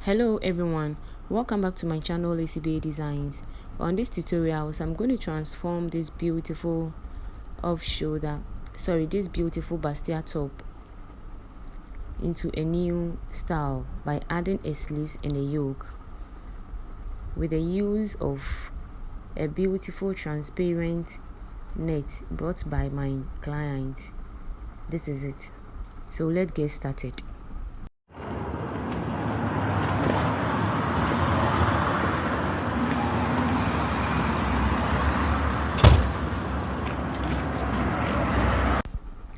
Hello everyone, welcome back to my channel ACBA Designs. On this tutorial, I'm going to transform this beautiful this beautiful bustier top into a new style by adding a sleeves and a yoke with the use of a beautiful transparent net brought by my client. This is it. So let's get started.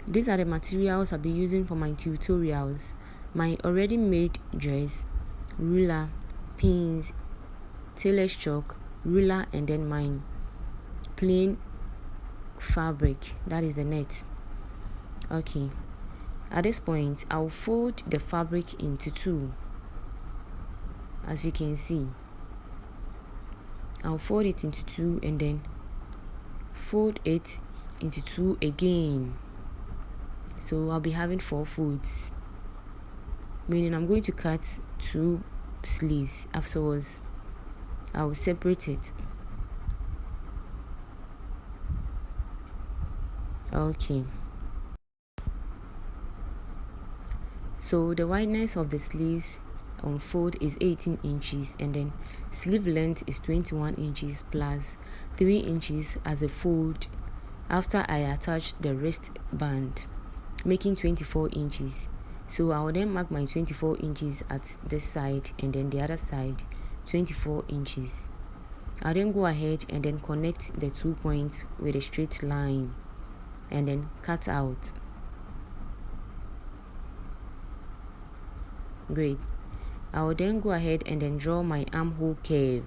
These are the materials I'll be using for my tutorials: my already made dress, ruler, pins, tailor's chalk, ruler, and then my plain fabric, that is the net. Okay, at this point I'll fold the fabric into two. As you can see, I'll fold it into two and then fold it into two again. So I'll be having 4 folds, meaning I'm going to cut 2 sleeves. Afterwards I will separate it. Okay, so the wideness of the sleeves on fold is 18 inches, and then sleeve length is 21 inches plus 3 inches as a fold after I attach the wristband, making 24 inches. So I will then mark my 24 inches at this side, and then the other side 24 inches. I'll then go ahead and then connect the 2 points with a straight line and then cut out. Great. I will then go ahead and then draw my armhole curve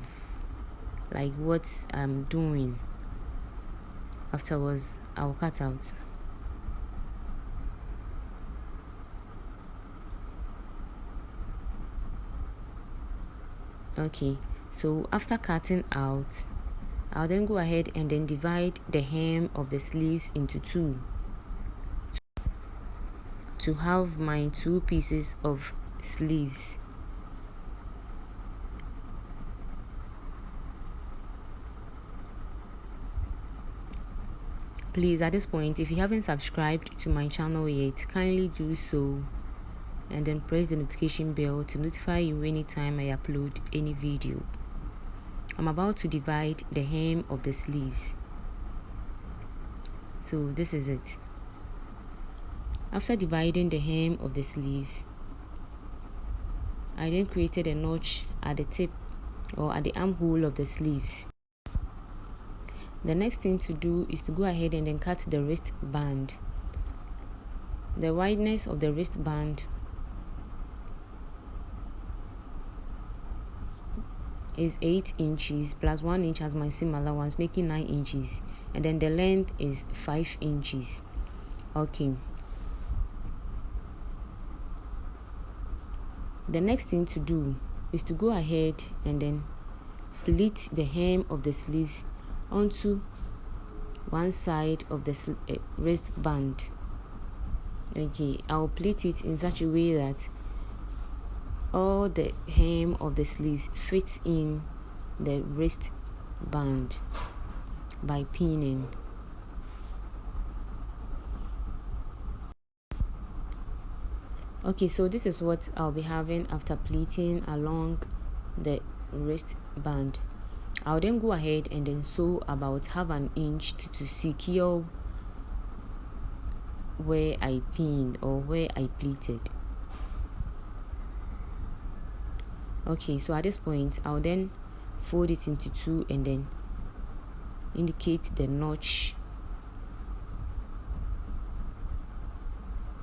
like what I'm doing. Afterwards I will cut out. Okay, so after cutting out, I'll then go ahead and then divide the hem of the sleeves into 2 to have my 2 pieces of sleeves. Please, at this point, if you haven't subscribed to my channel yet, kindly do so and then press the notification bell to notify you anytime I upload any video. I'm about to divide the hem of the sleeves. So this is it. After dividing the hem of the sleeves, I then created a notch at the tip or at the armhole of the sleeves. The next thing to do is to go ahead and then cut the wristband. The wideness of the wristband is 8 inches plus 1 inch as my seam allowance, making 9 inches, and then the length is 5 inches. Okay, the next thing to do is to go ahead and then pleat the hem of the sleeves onto one side of the wristband. Okay, I'll pleat it in such a way that all the hem of the sleeves fits in the wristband by pinning. Okay, so this is what I'll be having after pleating along the wristband. I'll then go ahead and then sew about half an inch to secure where I pinned or where I pleated. Okay, so at this point I'll then fold it into 2 and then indicate the notch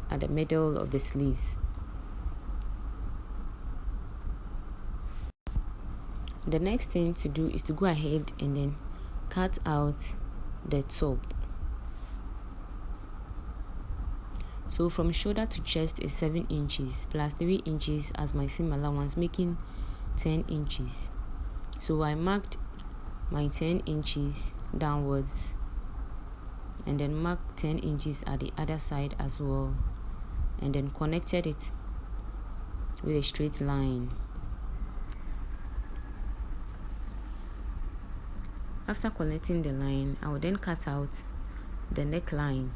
at the middle of the sleeves. The next thing to do is to go ahead and then cut out the top. So from shoulder to chest is 7 inches plus 3 inches as my seam allowance, making 10 inches. So I marked my 10 inches downwards and then marked 10 inches at the other side as well, and then connected it with a straight line. After connecting the line, I will then cut out the neckline.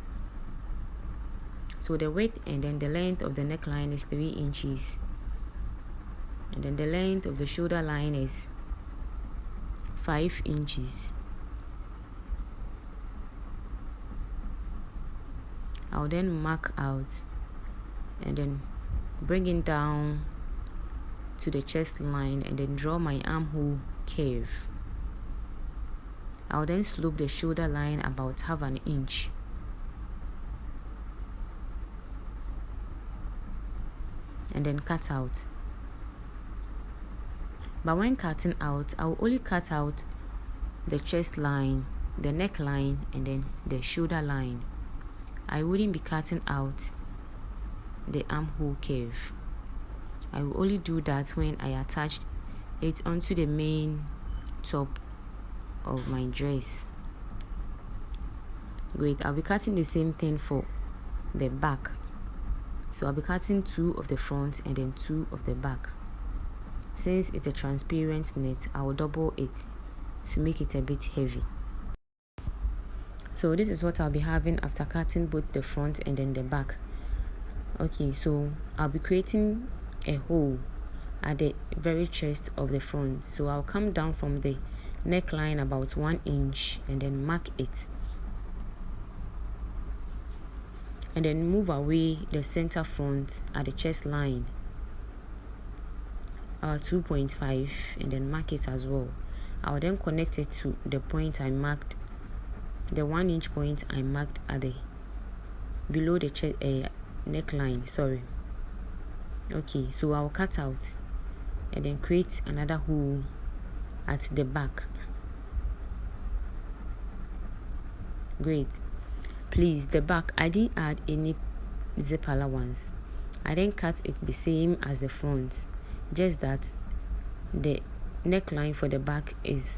So the width and then the length of the neckline is 3 inches, and then the length of the shoulder line is 5 inches. I'll then mark out and then bring it down to the chest line and then draw my armhole curve. I'll then slope the shoulder line about ½ an inch. And then cut out. But when cutting out, I will only cut out the chest line, the neckline, and then the shoulder line. I wouldn't be cutting out the armhole curve. I will only do that when I attached it onto the main top of my dress. Great. I'll be cutting the same thing for the back. So I'll be cutting 2 of the front and then 2 of the back. Since it's a transparent net, I will double it to make it a bit heavy. So this is what I'll be having after cutting both the front and then the back. Okay, so I'll be creating a hole at the very chest of the front. So I'll come down from the neckline about 1 inch and then mark it, and then move away the center front at the chest line 2.5 and then mark it as well. I'll then connect it to the point I marked, the 1 inch point I marked at the below the neckline. Sorry. Okay, so I'll cut out and then create another hole at the back. Great. Please, the back, I didn't add any zip allowance. I then cut it the same as the front, just that the neckline for the back is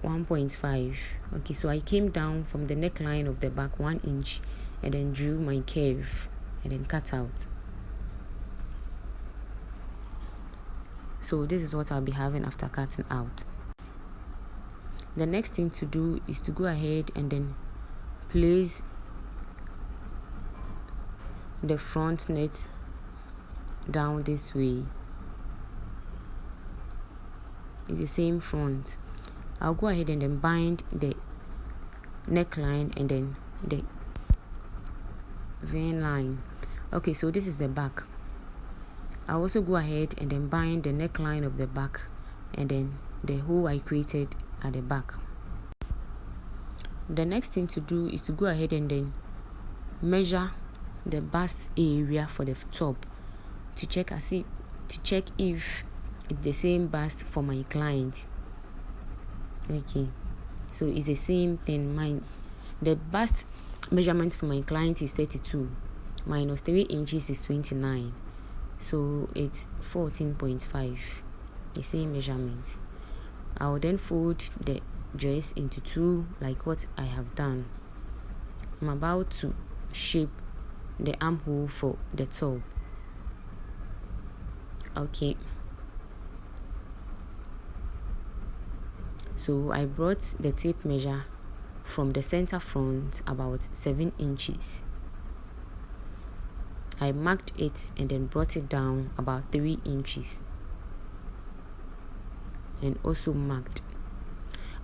1.5. Okay, so I came down from the neckline of the back 1 inch and then drew my curve and then cut out. So this is what I'll be having after cutting out. The next thing to do is to go ahead and then place the front net down this way. It's the same front. I'll go ahead and then bind the neckline and then the vein line. Okay, so this is the back. I'll also go ahead and then bind the neckline of the back and then the hole I created at the back. The next thing to do is to go ahead and then measure the bust area for the top to check if it's the same bust for my client. Okay, so it's the same thing. The bust measurement for my client is 32 minus 3 inches is 29, so it's 14.5, the same measurement. I will then fold the dress into 2 like what I have done. I'm about to shape the armhole for the top. Okay, so I brought the tape measure from the center front about 7 inches. I marked it and then brought it down about 3 inches and also marked,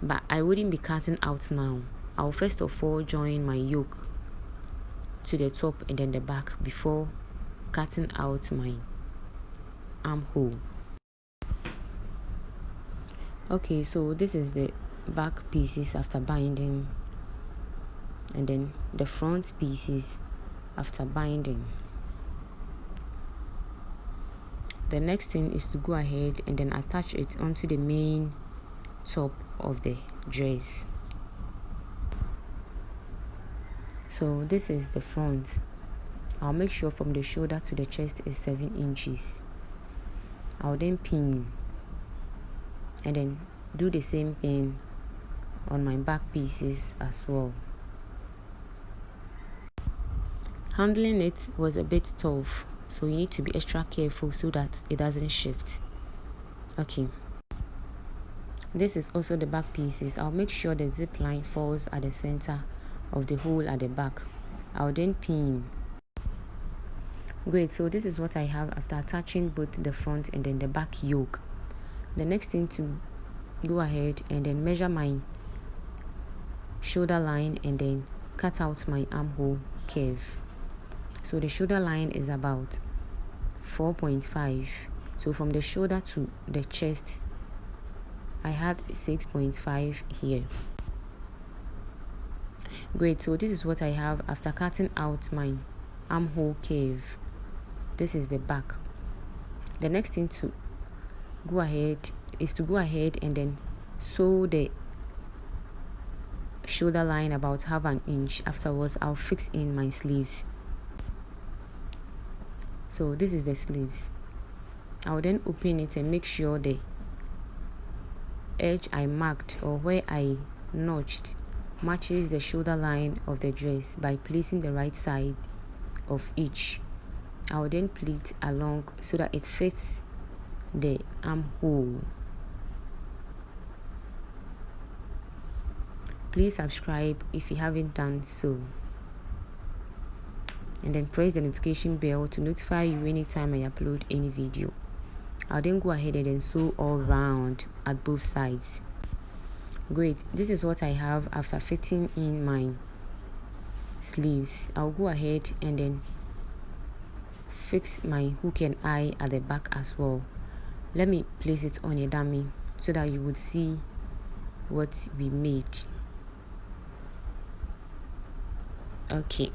but I wouldn't be cutting out now. I'll first of all join my yoke to the top and then the back before cutting out my armhole. Okay, so this is the back pieces after binding, and then the front pieces after binding. The next thing is to go ahead and then attach it onto the main top of the dress. So this is the front. I'll make sure from the shoulder to the chest is 7 inches. I'll then pin and then do the same thing on my back pieces as well. Handling it was a bit tough, so you need to be extra careful so that it doesn't shift. Okay, This is also the back pieces. I'll make sure the zip line falls at the center of the hole at the back. I'll then pin. Great, so this is what I have after attaching both the front and then the back yoke. The next thing to go ahead and then measure my shoulder line and then cut out my armhole curve. So the shoulder line is about 4.5. So from the shoulder to the chest, I had 6.5 here. Great, so this is what I have after cutting out my armhole curve. This is the back. The next thing to go ahead and then sew the shoulder line about half an inch. Afterwards, I'll fix in my sleeves. So this is the sleeves. I'll then open it and make sure the edge I marked or where I notched matches the shoulder line of the dress by placing the right side of each. I will then pleat along so that it fits the armhole. Please subscribe if you haven't done so, and then press the notification bell to notify you anytime I upload any video. I'll then go ahead and then sew all round at both sides. Great, this is what I have after fitting in my sleeves. I'll go ahead and then fix my hook and eye at the back as well. Let me place it on a dummy so that you would see what we made. Okay,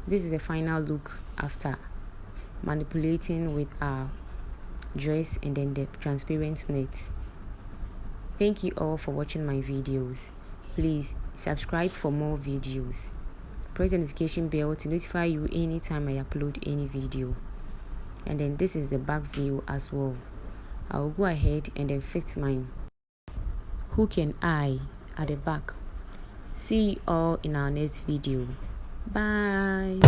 this is the final look after manipulating with our dress and then the transparent net. Thank you all for watching my videos. Please subscribe for more videos. Press the notification bell to notify you anytime I upload any video. And then this is the back view as well. I'll go ahead and then fix my hook and eye at the back. See you all in our next video. Bye.